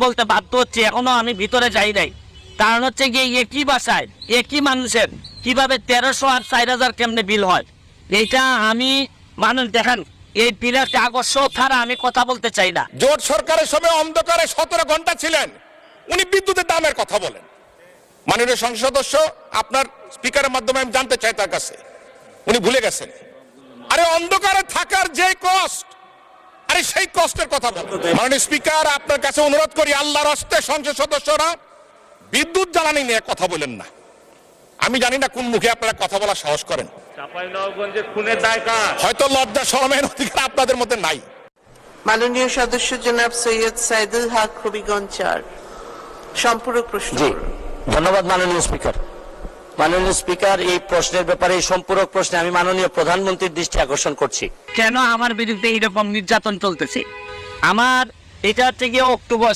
বলতে বাধ্য হচ্ছি, এখনো আমি ভিতরে যাই নাই। কারণ হচ্ছে গিয়ে একই বাসায় একই মানুষের কিভাবে 1300 আর 4000 কেমনে বিল হয়, এইটা আমি মানুষ দেখেন এই বিলের কাগজ ছাড়া আমি কথা বলতে চাই না। জোট সরকারের সময় অন্ধকারে 17 ঘন্টা ছিলেন, উনি বিদ্যুতের দামের কথা বলেন। মাননীয় সংসদ সদস্য, আপনার স্পিকারের মাধ্যমে আমি জানতে চাই তার কাছে, উনি ভুলে গেছেন। আরে অন্ধকারে থাকার যে কষ্ট, আরে সেই কষ্টের কথা বলেন। মাননীয় স্পিকার, আপনার কাছে অনুরোধ করি, আল্লাহর হস্তে সংসদ সদস্যরা বিদ্যুৎ জ্বালানি নিয়ে কথা বলেন না। আমি জানি না কোন মুখে আপনারা কথা বলার সাহস করেন। চাঁপাইনবাবগঞ্জের খুনের দায় কার? হয়তো লজ্জা শরমের অধিকার আপনাদের মধ্যে নাই। মাননীয় সদস্য জনাব সৈয়দ সাইদুল হক হবিগঞ্জ 4 সম্পূরক প্রশ্ন। জি, ধন্যবাদ মাননীয় স্পিকার। মাননীয় স্পিকার, এই প্রশ্নের ব্যাপারে, এই সম্পূরক প্রশ্নে আমি মাননীয় প্রধানমন্ত্রীর দৃষ্টি আকর্ষণ করছি। কেন আমার বিরুদ্ধে এইরকম নির্যাতন চলতেছে? আমার এটা হচ্ছে গিয়ে অক্টোবর